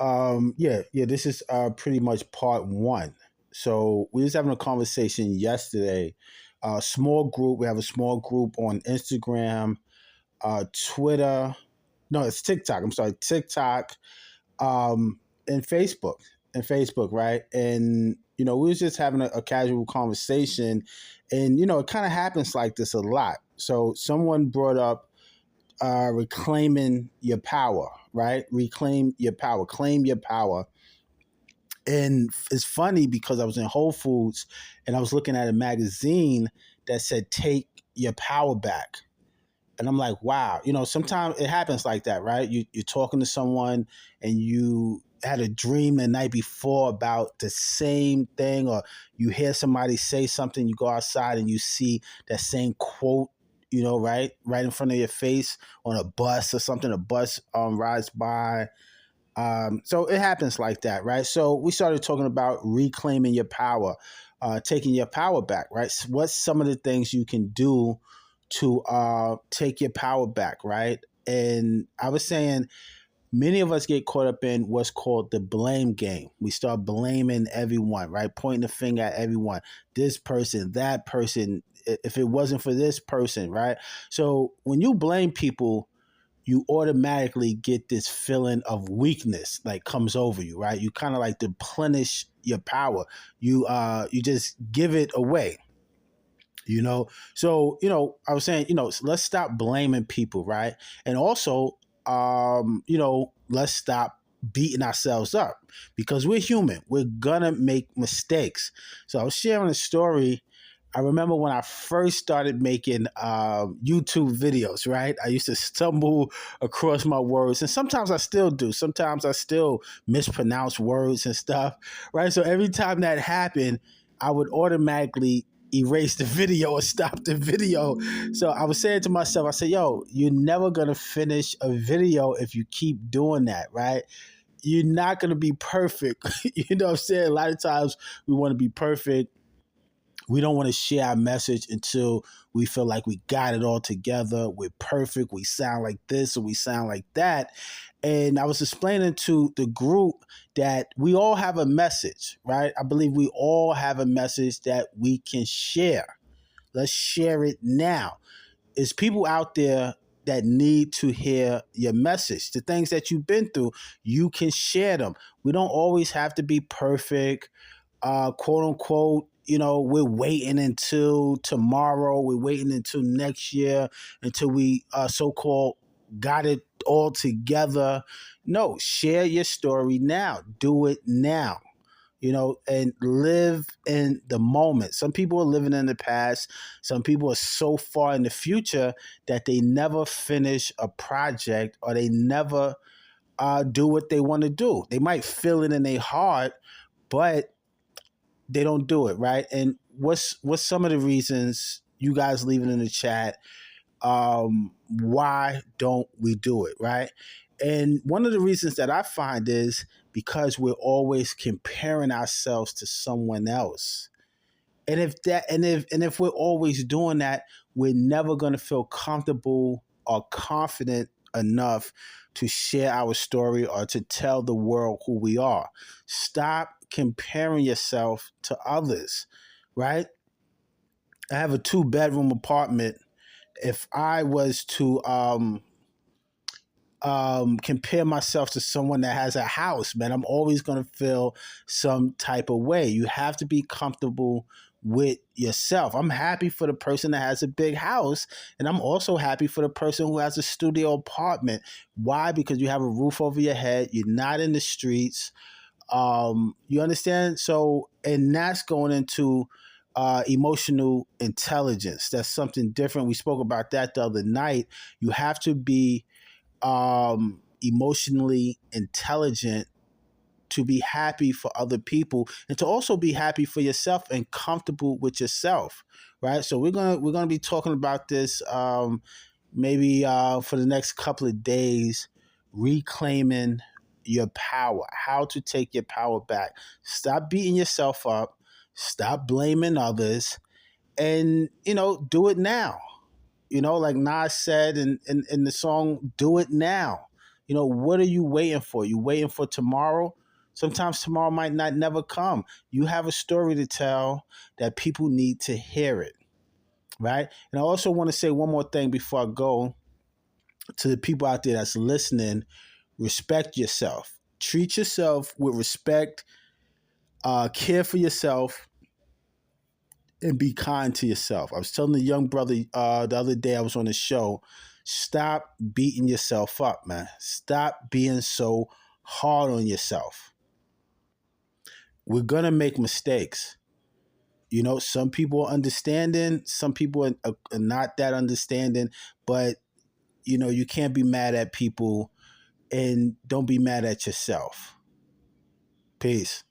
Yeah. This is pretty much part one. So we was having a conversation yesterday. Small group. We have a small group on Instagram, Twitter. No, it's TikTok. I'm sorry, TikTok, and Facebook. And Facebook, right? And we was just having a casual conversation, and it kind of happens like this a lot. So someone brought up reclaiming your power, right? Reclaim your power, claim your power. And it's funny because I was in Whole Foods and I was looking at a magazine that said, "Take your power back." And I'm like, wow, sometimes it happens like that, right? You're talking to someone and you had a dream the night before about the same thing, or you hear somebody say something, you go outside and you see that same quote, right in front of your face on a bus or something. A bus rides by. So it happens like that, right? So we started talking about reclaiming your power, taking your power back, right? So what's some of the things you can do to take your power back, right? And I was saying many of us get caught up in what's called the blame game. We start blaming everyone, right? Pointing the finger at everyone, this person, that person. If it wasn't for this person, right? So when you blame people, you automatically get this feeling of weakness like comes over you, right? You kind of like deplenish your power. You just give it away. So I was saying, let's stop blaming people, right? And also, let's stop beating ourselves up because we're human. We're gonna make mistakes. So I was sharing a story. I remember when I first started making YouTube videos, right? I used to stumble across my words, and sometimes I still do. Sometimes I still mispronounce words and stuff, right? So every time that happened, I would automatically erase the video or stop the video. So I was saying to myself, I said, yo, you're never going to finish a video if you keep doing that, right? You're not going to be perfect. You know what I'm saying? A lot of times we want to be perfect. We don't want to share our message until we feel like we got it all together. We're perfect. We sound like this or we sound like that. And I was explaining to the group that we all have a message, right? I believe we all have a message that we can share. Let's share it now. There's people out there that need to hear your message. The things that you've been through, you can share them. We don't always have to be perfect, quote unquote. We're waiting until tomorrow. We're waiting until next year until we so-called got it all together. No, share your story now. Do it now. And live in the moment. Some people are living in the past. Some people are so far in the future that they never finish a project or they never do what they want to do. They might feel it in their heart, but they don't do it, right? And what's some of the reasons? You guys leave it in the chat. Why don't we do it, right? And one of the reasons that I find is because we're always comparing ourselves to someone else. And if we're always doing that, we're never going to feel comfortable or confident enough to share our story or to tell the world who we are. Stop comparing yourself to others, right? I have a 2-bedroom apartment. If I was to compare myself to someone that has a house, man, I'm always going to feel some type of way. You have to be comfortable with yourself. I'm happy for the person that has a big house, and I'm also happy for the person who has a studio apartment. Why? Because you have a roof over your head. You're not in the streets. You understand? So, and that's going into emotional intelligence. That's something different. We spoke about that the other night. You have to be emotionally intelligent to be happy for other people and to also be happy for yourself and comfortable with yourself, right? So we're gonna be talking about this maybe for the next couple of days, reclaiming your power, how to take your power back. Stop beating yourself up, stop blaming others, and do it now. Like Nas said in the song, do it now. What are you waiting for? You waiting for tomorrow? Sometimes tomorrow might not never come. You have a story to tell that people need to hear it, right? And I also want to say one more thing before I go to the people out there that's listening. Respect yourself. Treat yourself with respect. Care for yourself and be kind to yourself. I was telling the young brother the other day I was on the show, stop beating yourself up, man. Stop being so hard on yourself. We're going to make mistakes. Some people are understanding, some people are not that understanding, but you can't be mad at people and don't be mad at yourself. Peace.